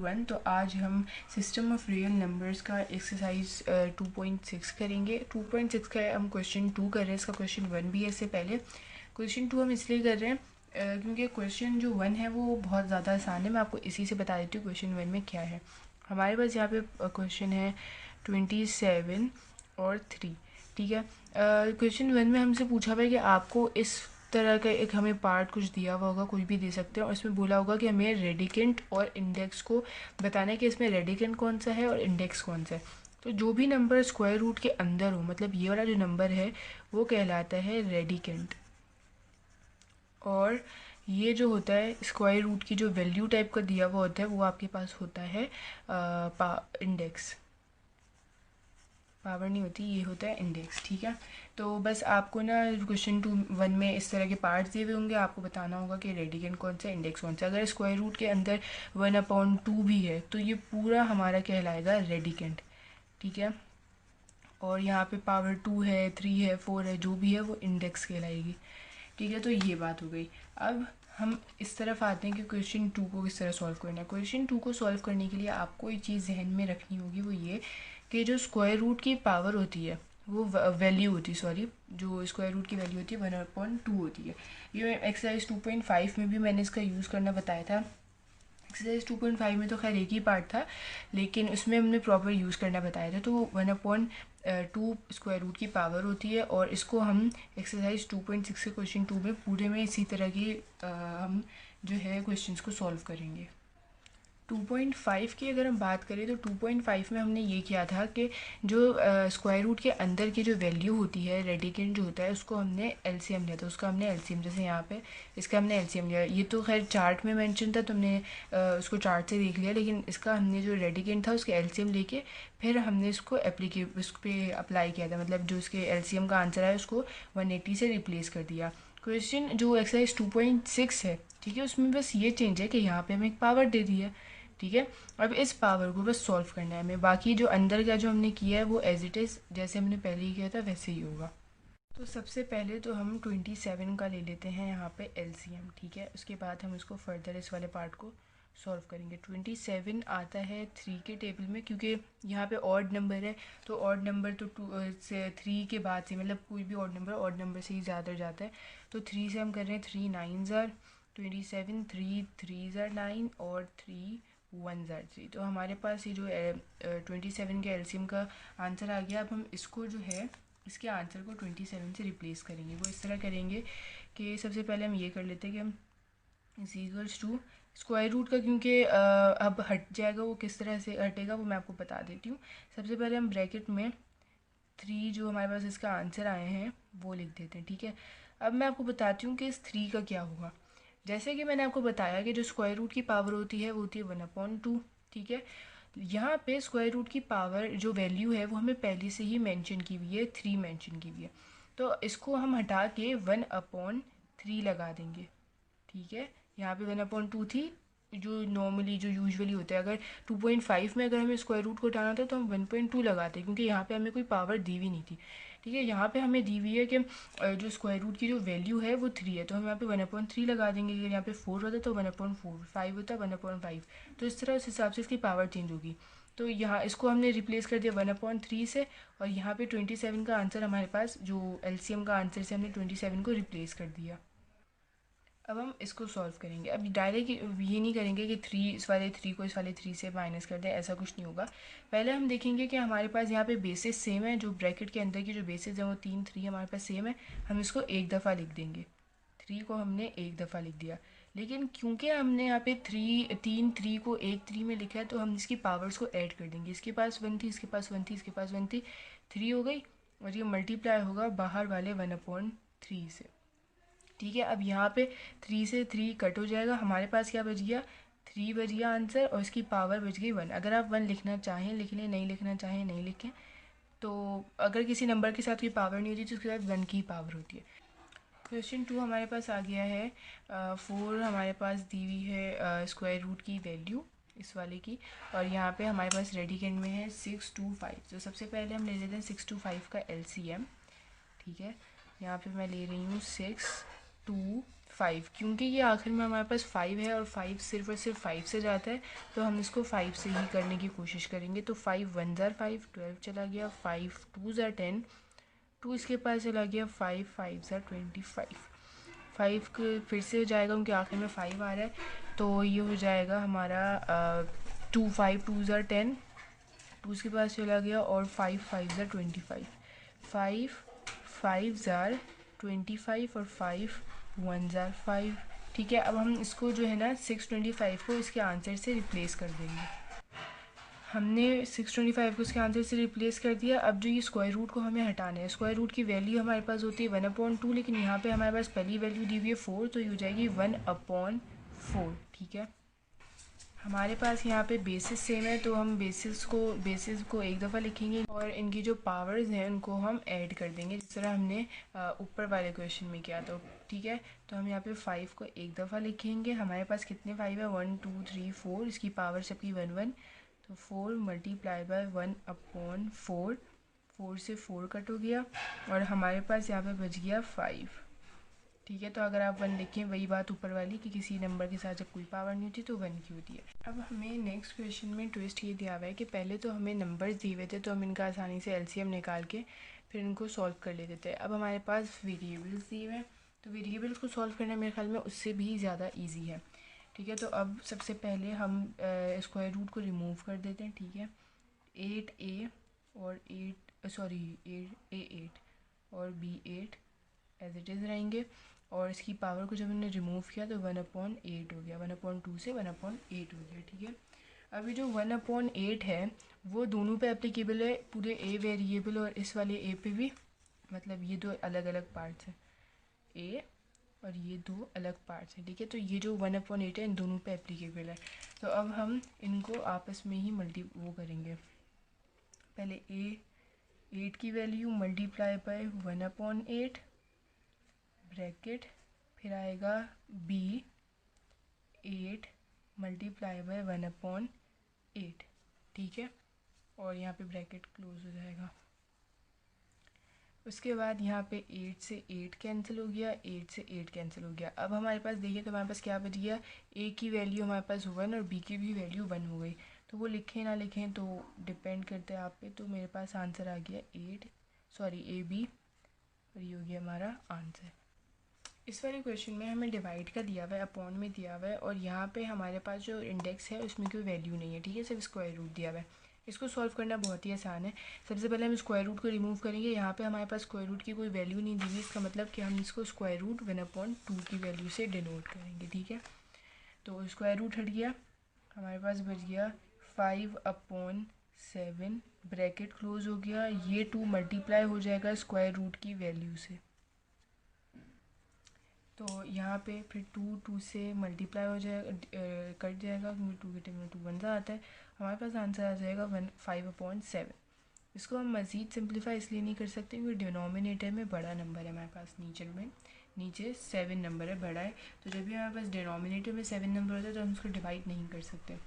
Everyone. तो आज हम सिस्टम ऑफ रियल नंबर्स का एक्सरसाइज 2.6 करेंगे। 2.6 का हम क्वेश्चन 2 कर रहे हैं। इसका क्वेश्चन 1 भी है। इससे पहले क्वेश्चन 2 हम इसलिए कर रहे हैं क्योंकि क्वेश्चन जो 1 है वो बहुत ज़्यादा आसान है। मैं आपको इसी से बता देती हूँ क्वेश्चन 1 में क्या है। हमारे पास यहाँ पे क्वेश्चन है 27 और 3। ठीक है। क्वेश्चन 1 में हमसे पूछा हुआ है कि आपको इस तरह का एक हमें पार्ट कुछ दिया हुआ होगा, कोई भी दे सकते हैं, और इसमें बोला होगा कि हमें रेडिकेंट और इंडेक्स को बताना है कि इसमें रेडिकेंट कौन सा है और इंडेक्स कौन सा है। तो जो भी नंबर स्क्वायर रूट के अंदर हो, मतलब ये वाला जो नंबर है वो कहलाता है रेडिकेंट, और ये जो होता है स्क्वायर रूट की जो वैल्यू टाइप का दिया हुआ होता है वो आपके पास होता है इंडेक्स। पावर नहीं होती, ये होता है इंडेक्स। ठीक है। तो बस आपको ना क्वेश्चन 1 में इस तरह के पार्ट्स दिए हुए होंगे, आपको बताना होगा कि रेडिकेंट कौन सा, इंडेक्स कौन सा। अगर स्क्वायर रूट के अंदर 1/2 भी है तो ये पूरा हमारा कहलाएगा रेडिकेंट। ठीक है। और यहाँ पे पावर 2 है, 3 है, 4 है, जो भी है वो इंडेक्स कहलाएगी। ठीक है। तो ये बात हो गई। अब हम इस तरफ आते हैं कि क्वेश्चन 2 को किस तरह सॉल्व करना है। क्वेश्चन 2 को सॉल्व करने के लिए आपको एक चीज़ जहन में रखनी होगी, वो ये कि जो स्क्वायर रूट की पावर होती है वो वैल्यू होती है, सॉरी, जो स्क्वायर रूट की वैल्यू होती है 1/2 होती है। ये एक्सरसाइज 2.5 में भी मैंने इसका यूज़ करना बताया था। एक्सरसाइज 2.5 में तो खैर एक ही पार्ट था, लेकिन उसमें हमने प्रॉपर यूज़ करना बताया था। तो 1/2 स्क्वायर रूट की पावर होती है, और इसको हम एक्सरसाइज 2.6 के क्वेश्चन 2 में पूरे में इसी तरह की हम जो है क्वेश्चंस को सॉल्व करेंगे। 2.5 की अगर हम बात करें तो 2.5 में हमने ये किया था कि जो स्क्वायर रूट के अंदर की जो वैल्यू होती है, रेडिकेंट जो होता है, उसको हमने एलसीएम लिया था। उसका हमने एलसीएम, जैसे यहाँ पे इसका हमने एलसीएम लिया। ये तो खैर चार्ट में मेंशन था, तुमने उसको चार्ट से देख लिया, लेकिन इसका हमने जो रेडिकेंट था उसके एलसीएम लेके फिर हमने इसको उस पर अप्लाई किया था। मतलब जो इसके एलसीएम का आंसर है उसको 180 से रिप्लेस कर दिया। क्वेश्चन जो एक्सरसाइज 2.6 है, ठीक है, उसमें बस ये चेंज है कि यहाँ पे हमें एक पावर दे दी है। ठीक है। अब इस पावर को बस सॉल्व करना है हमें। बाकी जो अंदर का जो हमने किया है वो एज इट इज़ जैसे हमने पहले ही किया था वैसे ही होगा। तो सबसे पहले तो हम 27 का ले लेते हैं यहाँ पे एलसीएम। ठीक है। उसके बाद हम इसको फर्दर इस वाले पार्ट को सॉल्व करेंगे। 27 आता है 3 के टेबल में, क्योंकि यहाँ पे ऑड नंबर है, तो ऑड नंबर तो 2 से 3 के बाद से, मतलब कोई भी ऑड नंबर से ही ज़्यादा जाता है। तो 3 से हम कर रहे हैं 3 9s are 27, 3 3s are 9 और 3 1s are 3। तो हमारे पास ये जो 27 के एलसीएम का आंसर आ गया। अब हम इसको जो है इसके आंसर को 27 से रिप्लेस करेंगे। वो इस तरह करेंगे कि सबसे पहले हम ये कर लेते हैं कि हम is equals to square root का, क्योंकि अब हट जाएगा, वो किस तरह से हटेगा वो मैं आपको बता देती हूँ। सबसे पहले हम ब्रैकेट में 3 जो हमारे पास इसका आंसर आए हैं वो लिख देते हैं। ठीक है। अब मैं आपको बताती हूँ कि इस 3 का क्या होगा। जैसे कि मैंने आपको बताया कि जो स्क्वायर रूट की पावर होती है वो होती है 1/2। ठीक है। यहाँ पे स्क्वायर रूट की पावर जो वैल्यू है वो हमें पहले से ही मेंशन की हुई है, 3 मेंशन की हुई है। तो इसको हम हटा के 1/3 लगा देंगे। ठीक है। यहाँ पे 1/2 थी, जो नॉर्मली जो यूजुअली होता है। अगर 2.5 में अगर हमें स्क्वायर रूट को हटाना था तो हम 1.2 लगाते, क्योंकि यहाँ पे हमें कोई पावर दी हुई नहीं थी। ठीक है। यहाँ पे हमें दी हुई है कि जो स्क्वायर रूट की जो वैल्यू है वो 3 है, तो हम यहाँ पे 1/3 लगा देंगे। अगर यहाँ पे 4 होता तो 1/4, 5 होता 1/5। तो इस तरह, उस हिसाब से इसकी पावर चेंज होगी। तो यहाँ इसको हमने रिप्लेस कर दिया 1/3 से, और यहाँ पे 27 का आंसर हमारे पास, जो एलसीएम का आंसर से हमने 27 को रिप्लेस कर दिया। अब हम इसको सॉल्व करेंगे। अब डायरेक्ट ये नहीं करेंगे कि 3 इस वाले 3 को इस वाले 3 से माइनस कर दें, ऐसा कुछ नहीं होगा। पहले हम देखेंगे कि हमारे पास यहाँ पे बेसिस सेम है, जो ब्रैकेट के अंदर की जो बेसिस है वो 3 3 हमारे पास सेम है। हम इसको एक दफ़ा लिख देंगे। 3 को हमने एक दफ़ा लिख दिया, लेकिन क्योंकि हमने यहाँ पे 3 को एक 3 में लिखा है तो हम इसकी पावर्स को ऐड कर देंगे। इसके पास 1 थी, इसके पास 1 थी, इसके पास 1 थी, 3 हो गई, और ये मल्टीप्लाई होगा बाहर वाले 1/3 से। ठीक है। अब यहाँ पे 3 से 3 कट हो जाएगा, हमारे पास क्या बच गया, 3 बच गया आंसर, और इसकी पावर बच गई 1। अगर आप 1 लिखना चाहें लिख लें, नहीं लिखना चाहें नहीं लिखें। तो अगर किसी नंबर के साथ कोई पावर नहीं होती तो उसके साथ 1 की पावर होती है। क्वेश्चन 2 हमारे पास आ गया है 4 हमारे पास दी हुई है स्क्वायर रूट की वैल्यू इस वाले की, और यहाँ पे हमारे पास रेडिकेंट में है 6 2 5। तो सबसे पहले हम ले लेते हैं 6 2 5 का एलसीएम। ठीक है। यहाँ पे मैं ले रही हूँ 6 2 5, क्योंकि ये आखिर में हमारे पास 5 है और 5 सिर्फ और सिर्फ 5 से जाता है, तो हम इसको 5 से ही करने की कोशिश करेंगे। तो 5 1 ज़ार 5, 12 चला गया, 5 2 ज़ार 10, 2 इसके पास चला गया, 5 5 ज़ार 25, 5 फिर से हो जाएगा क्योंकि आखिर में 5 आ रहा है, तो ये हो जाएगा हमारा 2 5 2 ज़ार 10, 2 इसके पास चला गया, और 5 5 ज़ार 25, 5 5 ज़ार 25 और 5 1 ज़ार 5। ठीक है, अब हम इसको जो है ना 625 को इसके आंसर से रिप्लेस कर देंगे। हमने 625 को इसके आंसर से रिप्लेस कर दिया। अब जो ये स्क्वायर रूट को हमें हटाना है, स्क्वायर रूट की वैल्यू हमारे पास होती है 1/2, लेकिन यहाँ पे हमारे पास पहली वैल्यू दी हुई है 4, तो ये हो जाएगी 1/4। ठीक है, हमारे पास यहाँ पे बेसिस सेम है, तो हम बेसिस को एक दफ़ा लिखेंगे और इनकी जो पावर्स हैं उनको हम ऐड कर देंगे, जिस तरह हमने ऊपर वाले क्वेश्चन में किया। तो ठीक है, तो हम यहाँ पे 5 को एक दफ़ा लिखेंगे। हमारे पास कितने 5 है, 1 2 3 4, इसकी पावर सबकी 1 1, तो 4 मल्टीप्लाई बाय 1/4, 4 से 4 कट हो गया और हमारे पास यहाँ पे बच गया 5। ठीक है, तो अगर आप 1 लिखें, वही बात ऊपर वाली कि किसी नंबर के साथ जब कोई पावर नहीं होती तो 1 की होती है। अब हमें नेक्स्ट क्वेश्चन में ट्विस्ट ये दिया हुआ है कि पहले तो हमें नंबर्स दिए हुए थे, तो हम इनका आसानी से एलसीएम निकाल के फिर इनको सॉल्व कर लेते थे। अब हमारे पास वेरिएबल्स दिए हुए हैं, तो वेरिएबल्स को सॉल्व करना मेरे ख्याल में उससे भी ज़्यादा ईजी है। ठीक है, तो अब सबसे पहले हम स्क्वायर रूट को रिमूव कर देते हैं। ठीक है, 8a और 8 और b8 एज इट इज़ रहेंगे, और इसकी पावर को जब हमने रिमूव किया तो 1/8 हो गया, 1/2 से 1/8 हो गया। ठीक है, अभी जो 1/8 है वो दोनों पे एप्लीकेबल है, पूरे a वेरिएबल और इस वाले a पे भी, मतलब ये दो अलग अलग पार्ट्स हैं, a और ये दो अलग पार्ट्स हैं। ठीक है, तो ये जो 1/8 है इन दोनों पे एप्लीकेबल है। तो अब हम इनको आपस में ही वो करेंगे। पहले 8 की वैल्यू मल्टीप्लाई बाय 1/8 ब्रैकेट, फिर आएगा b8 मल्टीप्लाई बाय 1/8। ठीक है, और यहाँ पे ब्रैकेट क्लोज हो जाएगा। उसके बाद यहाँ पे 8 से 8 कैंसिल हो गया, 8 से 8 कैंसिल हो गया। अब हमारे पास देखिए तो हमारे पास क्या बच गया, a की वैल्यू हमारे पास 1 और b की भी वैल्यू 1 हो गई। तो वो लिखें ना लिखें तो डिपेंड करते हैं आप पे। तो मेरे पास आंसर आ गया AB, और ये हो गया हमारा आंसर। इस वाले क्वेश्चन में हमें डिवाइड का दिया हुआ है, अपॉन में दिया हुआ है, और यहाँ पे हमारे पास जो इंडेक्स है उसमें कोई वैल्यू नहीं है। ठीक है, सिर्फ स्क्वायर रूट दिया हुआ है। इसको सॉल्व करना बहुत ही आसान है। सबसे पहले हम स्क्वायर रूट को रिमूव करेंगे। यहाँ पे हमारे पास स्क्वायर रूट की कोई वैल्यू नहीं दी हुई, इसका मतलब कि हम इसको स्क्वायर रूट 1/2 की वैल्यू से डिनोट करेंगे। ठीक है, तो स्क्वायर रूट हट गया, हमारे पास बच गया 5/7, ब्रैकेट क्लोज हो गया। ये 2 मल्टीप्लाई हो जाएगा स्क्वायर रूट की वैल्यू से, तो यहाँ पे फिर 2 से मल्टीप्लाई हो जाएगा, कट जाएगा क्योंकि 2 के टाइम में 2 1 सा आता है। हमारे पास आंसर आ जाएगा 5/7। इसको हम मज़ीद सिंप्लीफाई इसलिए नहीं कर सकते क्योंकि डिनोमिनेटर में बड़ा नंबर है हमारे पास, नीचे 7 नंबर है, बड़ा है। तो जब भी हमारे पास डिनोमिनेटर में 7 नंबर होता है तो हम उसको डिवाइड नहीं कर सकते।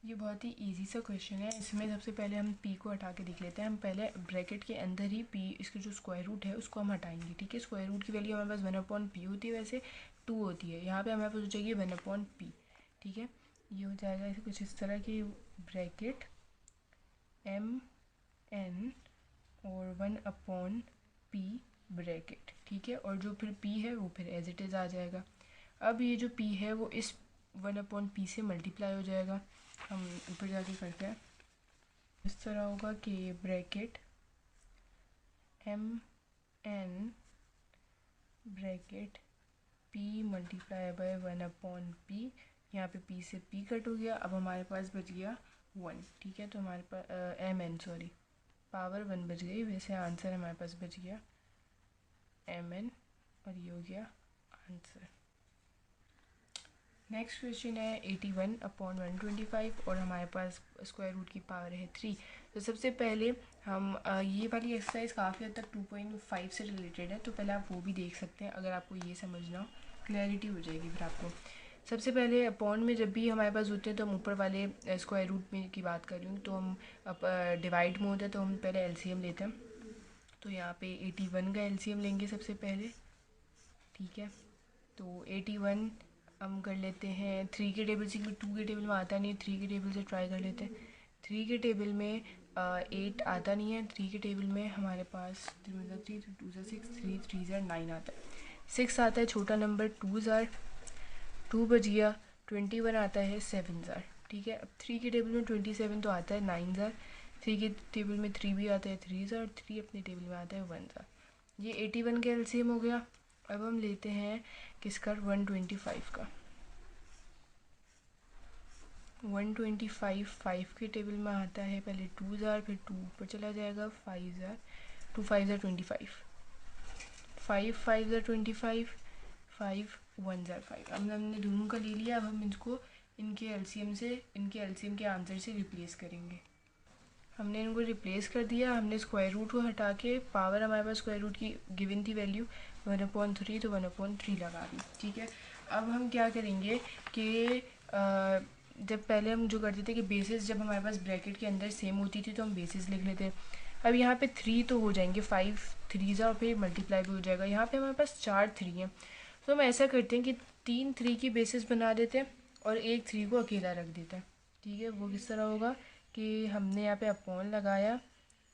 ये बहुत ही इजी सा क्वेश्चन है। इसमें सबसे पहले हम p को हटा के देख लेते हैं। हम पहले ब्रैकेट के अंदर ही p, इसका जो स्क्वायर रूट है उसको हम हटाएंगे। ठीक है, स्क्वायर रूट की वैल्यू हमारे पास 1/p होती है, वैसे 2 होती है। यहाँ पे हमारे पास हो जाएगी 1/p। ठीक है, ये हो जाएगा ऐसे कुछ इस तरह की ब्रैकेट mn और 1/p ब्रैकेट। ठीक है, और जो फिर p है वो फिर एज इट इज़ आ जाएगा। अब ये जो p है वो इस 1/p से मल्टीप्लाई हो जाएगा। हम ऊपर जाके करते हैं, इस तरह होगा कि bracket mn bracket p multiply by 1/p, यहाँ पे p से p कट हो गया। अब हमारे पास बच गया 1। ठीक है, तो हमारे पास mn पावर 1 बच गई, वैसे आंसर हमारे पास बच गया mn, और ये हो गया आंसर। नेक्स्ट क्वेश्चन है 81/125 और हमारे पास स्क्वायर रूट की पावर है 3। तो सबसे पहले हम ये वाली एक्सरसाइज काफ़ी हद तक 2.5 से रिलेटेड है, तो पहले आप वो भी देख सकते हैं। अगर आपको ये समझना हो, क्लैरिटी हो जाएगी फिर आपको। सबसे पहले अपॉन में जब भी हमारे पास होते हैं तो हम ऊपर वाले स्क्वायर रूट में की बात कर रही हूँ, तो हम डिवाइड में होते हैं तो हम पहले एलसीएम लेते हैं। तो यहाँ पे 81 का एलसीएम लेंगे सबसे पहले। ठीक है, तो 81 हम कर लेते हैं 3 के टेबल से, क्योंकि 2 के टेबल में आता नहीं है, 3 के टेबल से ट्राई कर लेते हैं। 3 के टेबल में 8 आता नहीं है। 3 के टेबल में हमारे पास 3 2 6, 3 3 9 आता है। 6 आता है छोटा नंबर, 2 ज़ार 2 बज गया। 21 आता है 7 ज़ार, ठीक है। अब 3 के टेबल में 27 तो आता है 9 ज़ार। 3 के टेबल में 3 भी आता है 3 ज़ार। 3 अपने टेबल में आता है 1 ज़ार। ये 81 का एलसीएम हो गया। अब हम लेते हैं किसका, 125 का। 125 5 के टेबल में आता है पहले 2 ज़ार, फिर 2 ऊपर चला जाएगा 5 ज़ार। 2 5 ज़ार 25, 5 5 ज़ार 25, 5 1 ज़ार 5। अब हमने दोनों का ले लिया। अब हम इसको इनके एलसीएम के आंसर से रिप्लेस करेंगे। हमने इनको रिप्लेस कर दिया। हमने स्क्वायर रूट को हटा के पावर हमारे पास स्क्वायर रूट की गिवन थी वैल्यू 1/3, तो 1/3 लगा दी, ठीक है। अब हम क्या करेंगे कि जब पहले हम जो करते थे कि बेसिस जब हमारे पास ब्रैकेट के अंदर सेम होती थी तो हम बेसिस लिख लेते हैं। अब यहाँ पे 3 तो हो जाएंगे, 5 3 और फिर मल्टीप्लाई भी हो जाएगा। यहाँ पे हमारे पास 4 3 हैं, तो हम ऐसा करते हैं कि 3 3 की बेसिस बना देते हैं और एक 3 को अकेला रख देते हैं, ठीक है। वो किस तरह होगा कि हमने यहाँ पे अपॉन लगाया,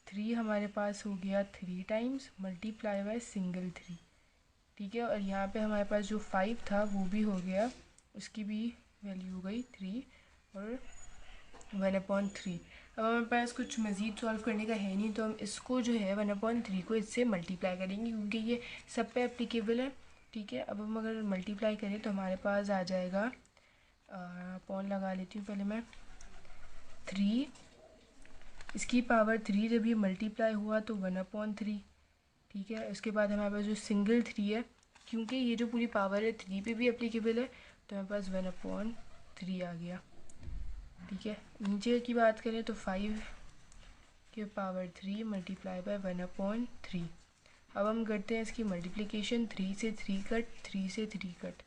3 हमारे पास हो गया 3 टाइम्स मल्टीप्लाई बाय सिंगल 3, ठीक है। और यहाँ पे हमारे पास जो 5 था वो भी हो गया, उसकी भी वैल्यू हो गई 3 और 1/3। अब हमारे पास कुछ मज़ीद सॉल्व करने का है नहीं, तो हम इसको जो है 1/3 को इससे मल्टीप्लाई करेंगे, क्योंकि ये सब पे एप्लीकेबल है, ठीक है। अब हम अगर मल्टीप्लाई करें तो हमारे पास आ जाएगा, अपॉन लगा लेती हूँ पहले मैं, 3 इसकी पावर 3 जब ये मल्टीप्लाई हुआ तो 1/3, ठीक है। उसके बाद हमारे पास जो सिंगल 3 है, क्योंकि ये जो पूरी पावर है 3 पे भी एप्लीकेबल है, तो हमारे पास 1/3 आ गया, ठीक है। नीचे की बात करें तो 5 के पावर 3 मल्टीप्लाई बाय 1/3। अब हम करते हैं इसकी मल्टीप्लिकेशन, 3 से 3 कट, 3 से 3 कट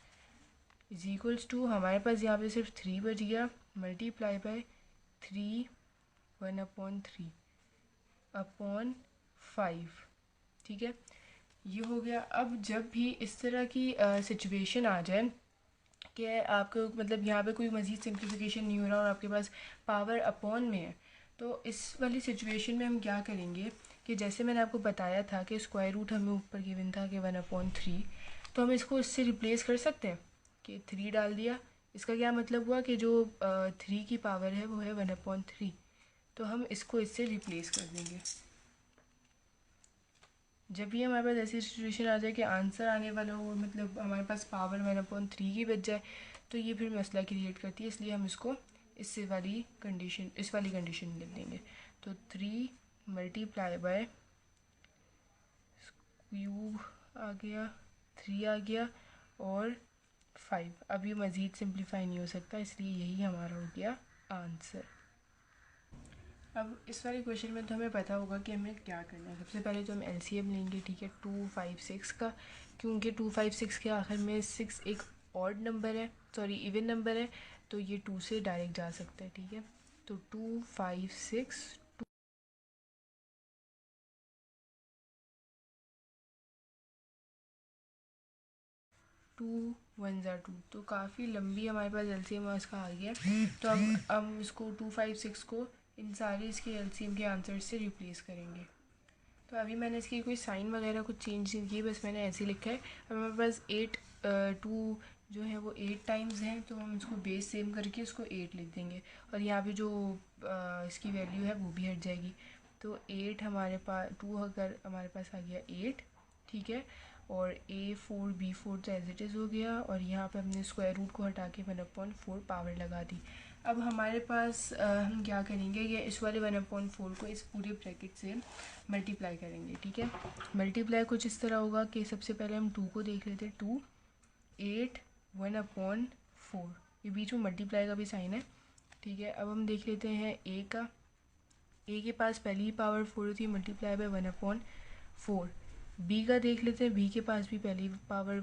इज इक्वल्स टू, हमारे पास यहाँ पे सिर्फ 3 बच गया, मल्टीप्लाई बाय 3 1/3 अपॉन 5, ठीक है। ये हो गया। अब जब भी इस तरह की सिचुएशन आ जाए कि आपको मतलब यहाँ पे कोई मज़ीद सिंप्लीफिकेशन नहीं हो रहा और आपके पास पावर अपॉन में है, तो इस वाली सिचुएशन में हम क्या करेंगे कि जैसे मैंने आपको बताया था कि स्क्वायर रूट हमें ऊपर गिवन था कि 1/3, तो हम इसको इससे रिप्लेस कर सकते हैं कि 3 डाल दिया। इसका क्या मतलब हुआ कि जो 3 की पावर है वो है 1/3, तो हम इसको इससे रिप्लेस कर देंगे। जब भी हमारे पास ऐसी सिचुएशन आ जाए कि आंसर आने वाला हो, मतलब हमारे पास पावर 1/3 की बच जाए, तो ये फिर मसला क्रिएट करती है, इसलिए हम इसको इस वाली कंडीशन लिख देंगे। तो 3 मल्टीप्लाई बाय क्यूब आ गया, 3 आ गया और 5। अब ये मज़ीद सिंप्लीफाई नहीं हो सकता, इसलिए यही हमारा हो गया आंसर। अब इस वाले क्वेश्चन में तो हमें पता होगा कि हमें क्या करना है। सबसे पहले तो हम एलसीएम लेंगे, ठीक है, 2 5 6 का, क्योंकि 2 5 6 के आखिर में 6 एक ऑड नंबर है, सॉरी इवन नंबर है, तो ये 2 से डायरेक्ट जा सकता है, ठीक है। तो 2 5 6 2 1 ज़ा 2, तो काफ़ी लंबी हमारे पास एलसीएम इसका आ गया। तो अब हम इसको 2 5 6 को इन सारे इसके एलसीएम के आंसर से रिप्लेस करेंगे। तो अभी मैंने इसकी कोई साइन वगैरह कुछ चेंज नहीं की, बस मैंने ऐसे लिखा है। अब हमारे पास 2 जो है वो 8 टाइम्स हैं, तो हम इसको बेस सेम करके इसको 8 लिख देंगे और यहाँ पे जो इसकी वैल्यू है वो भी हट जाएगी। तो 8 हमारे पास 2 अगर हमारे पास आ गया 8, ठीक है, और A4 B4 तो एज इट इज़ हो गया, और यहाँ पे हमने स्क्वायर रूट को हटा के 1/4 पावर लगा दी। अब हमारे पास हम क्या करेंगे, ये इस वाले 1/4 को इस पूरे ब्रैकेट से मल्टीप्लाई करेंगे, ठीक है। मल्टीप्लाई कुछ इस तरह होगा कि सबसे पहले हम 2 को देख लेते हैं, 2 8 1/4, ये बीच में मल्टीप्लाई का भी साइन है, ठीक है। अब हम देख लेते हैं ए का, ए के पास पहली ही पावर 4 थी, मल्टीप्लाई बाय 1/4। बी का देख लेते हैं, बी के पास भी पहली पावर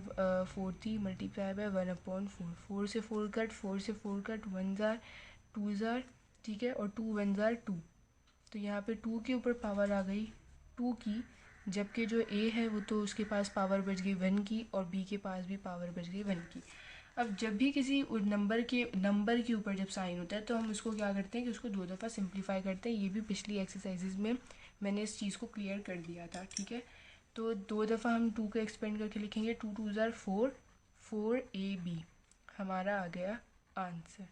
4 थी, मल्टीप्लाई बाय 1/4। 4 से 4 कट, 4 से 4 कट, 1 ज़ार 2 ज़ार, ठीक है, और 2 1 ज़ार 2, तो यहाँ पे 2 के ऊपर पावर आ गई 2 की, जबकि जो ए है वो तो उसके पास पावर बच गई 1 की और बी के पास भी पावर बच गई 1 की। अब जब भी किसी नंबर के ऊपर जब साइन होता है तो हम उसको क्या करते हैं कि उसको 2 दफ़ा सिंप्लीफाई करते हैं। ये भी पिछली एक्सरसाइजेज में मैंने इस चीज़ को क्लियर कर दिया था, ठीक है। तो 2 दफ़ा हम 2 को एक्सपेंड करके लिखेंगे, 2 2 ज़ार 4, 4ab हमारा आ गया आंसर।